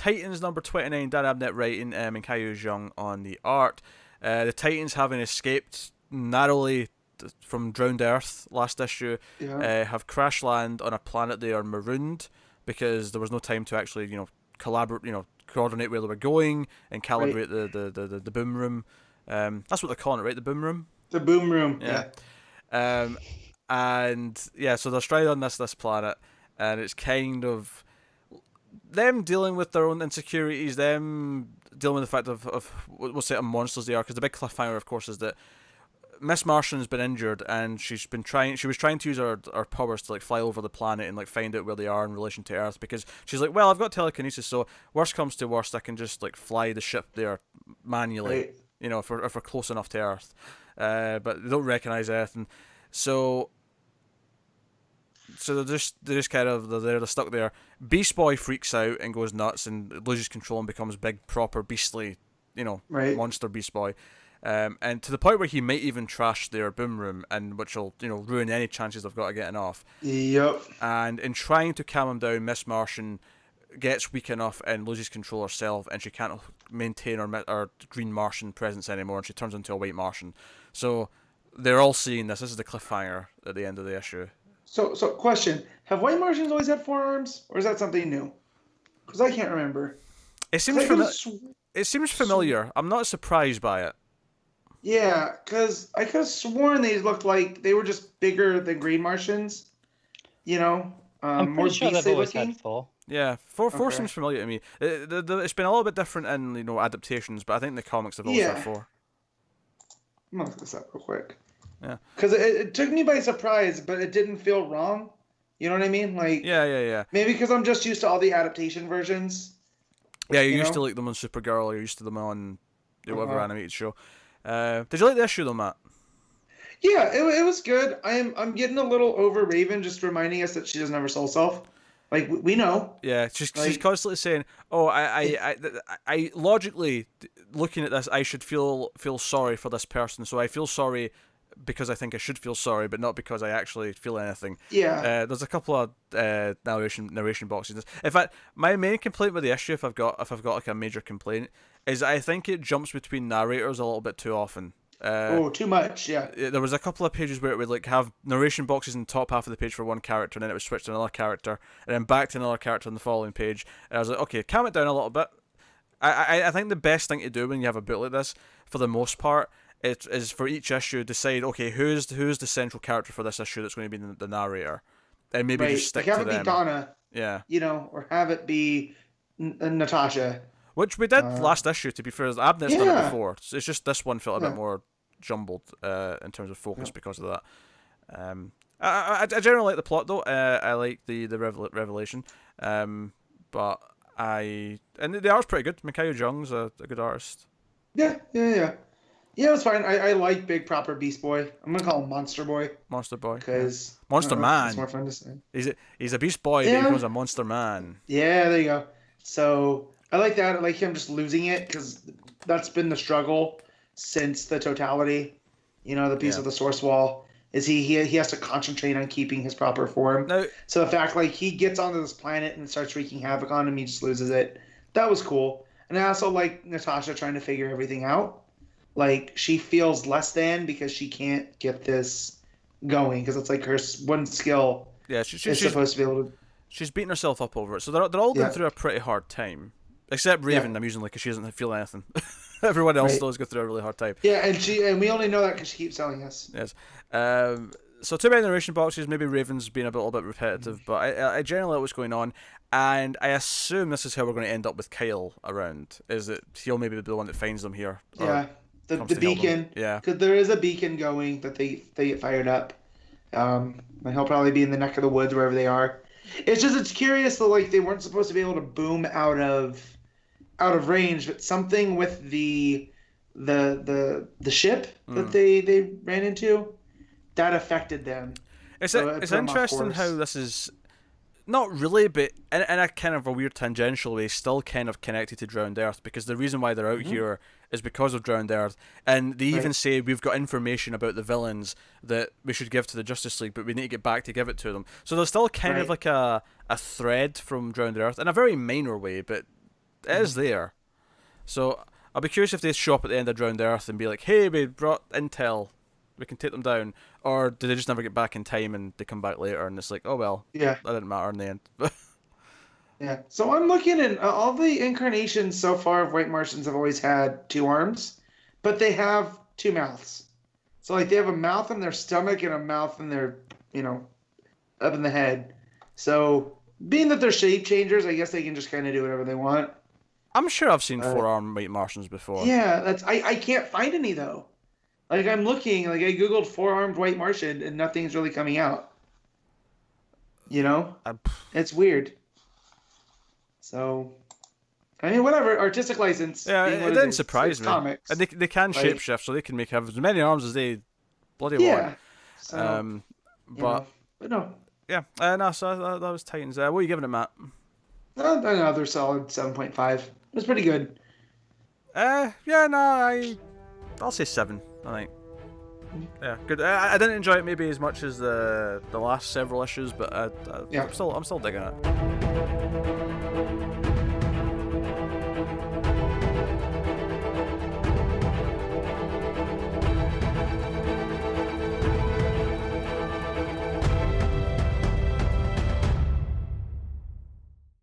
Titans number 29, Dan Abnett writing, and Caillou Jeong on the art. The Titans, having escaped narrowly from drowned Earth last issue, Yeah. have crash land on a planet they are marooned because there was no time to actually, collaborate, coordinate where they were going and Right. calibrate the boom room. That's what they're calling it, right? The boom room. The boom room. Yeah. Yeah. Um, and yeah, so they're stranded on this planet, and it's kind of them dealing with their own insecurities, them dealing with the fact of what set of monsters they are. Because the big cliffhanger, of course, is that Miss Martian's been injured, and she was trying to use her powers to like fly over the planet and like find out where they are in relation to Earth. Because she's like, well, I've got telekinesis, so worst comes to worst, I can just like fly the ship there manually. Right. If we're close enough to Earth, but they don't recognize Earth, and so they're just kind of they're stuck there. Beast Boy freaks out and goes nuts and loses control and becomes big, proper, beastly, Right. monster Beast Boy. And to the point where he might even trash their boom room, and which will ruin any chances they've got of getting off. Yep. And in trying to calm him down, Miss Martian gets weak enough and loses control herself, and she can't maintain her green Martian presence anymore, and she turns into a white Martian. So they're all seeing this. This is the cliffhanger at the end of the issue. So question: have white Martians always had forearms, or is that something new? Because I can't remember. It 'Cause seems I could've sw- it seems familiar. I'm not surprised by it. Yeah, because I could have sworn they looked like they were just bigger than green Martians. You know, I'm more pretty sure they've beastly always looking. had four. Yeah, four Okay. seems familiar to me. It's been a little bit different in adaptations, but I think the comics have always had Yeah. four. I'm gonna look this up real quick. Yeah. Because it took me by surprise, but it didn't feel wrong. You know what I mean? Like, Yeah. maybe because I'm just used to all the adaptation versions. Yeah, you're You used to know? like them on Supergirl, or you're used to them on whatever Uh-huh. animated show. Did you like the issue though, Matt? Yeah, it was good. I'm getting a little over Raven just reminding us that she doesn't have her soul self. Like we know. Yeah, she's Like, constantly saying, "Oh, I logically looking at this, I should feel sorry for this person. So I feel sorry because I think I should feel sorry, but not because I actually feel anything." yeah. There's a couple of narration boxes. In fact, my main complaint with the issue, if I've got like a major complaint, is I think it jumps between narrators a little bit too often. Oh, too much. Yeah. There was a couple of pages where it would like have narration boxes in the top half of the page for one character, and then it would switch to another character, and then back to another character on the following page. And I was like, okay, calm it down a little bit. I think the best thing to do when you have a book like this, for the most part, it is for each issue decide, okay, who's the central character for this issue that's going to be the narrator, and maybe Right. just stick Like have to it them. be Donna, Yeah, or have it be Natasha. which we did last issue. To be fair, Abnett's done it Yeah. before. So it's just this one felt a bit Yeah. more jumbled in terms of focus because of that. I generally like the plot though. I like the revelation. But and the art's pretty good. Mikhail Jung's a good artist. Yeah. Yeah, it's fine. I like big proper Beast Boy. I'm gonna call him Monster Boy Monster Boy. because Monster It's Man. more fun to say. He's a beast boy, but Yeah. he becomes a monster man. Yeah, there you go. So I like that. I like him just losing it because that's been the struggle since the totality. The piece Yeah. of the source wall is he has to concentrate on keeping his proper form. Now, So the fact like he gets onto this planet and starts wreaking havoc on him, he just loses it. That was cool. And I also like Natasha trying to figure everything out. Like she feels less than because she can't get this going because it's like her one skill yeah, is supposed to be able to. she's beating herself up over it. So they're all going Yeah. through a pretty hard time, except Raven, Yeah. amusingly, because she doesn't feel anything. Everyone else Right. does go through a really hard time. Yeah, and we only know that because she keeps telling us. Yes. So too many narration boxes. Maybe Raven's being a little bit repetitive, but I generally like what's going on, and I assume this is how we're going to end up with Kyle around. Is that he'll maybe be the one that finds them here? or Yeah, the comes to help them. beacon. Yeah. Because there is a beacon going that they get fired up. And he'll probably be in the neck of the woods wherever they are. It's curious that like they weren't supposed to be able to boom out of range, but something with the ship that they ran into that affected them. It's So it it's put 'em off interesting course. how this is not really, but in a kind of a weird tangential way, still kind of connected to Drowned Earth, because the reason why they're out here is because of Drowned Earth, and they even Right. say we've got information about the villains that we should give to the Justice League, but we need to get back to give it to them. So there's still kind of Right. like a thread from Drowned Earth in a very minor way, but it is there. So I'll be curious if they show up at the end of Drowned Earth and be like, "Hey, we brought intel, we can take them down," or do they just never get back in time and they come back later and it's like, "Oh well, Yeah. that didn't matter in the end." Yeah. So I'm looking at all the incarnations so far of White Martians have always had 2 arms, but they have 2 mouths. So like they have a mouth in their stomach and a mouth in their, up in the head. So being that they're shape changers, I guess they can just kind of do whatever they want. I'm sure I've seen 4-armed White Martians before. Yeah, I can't find any though. Like I'm looking, like I googled 4-armed White Martian and nothing's really coming out. It's weird. So, I mean, whatever. Artistic license. Yeah, it didn't surprise me. Comics. And they can Right. shapeshift, so they can make have as many arms as they bloody want. Yeah. So, But no. yeah, no. So that was Titans. What are you giving it, Matt? Another solid 7.5. It was pretty good. Yeah, no, I'll say 7. I think. Yeah, good. I didn't enjoy it maybe as much as the last several issues, but Yeah. I'm still digging it.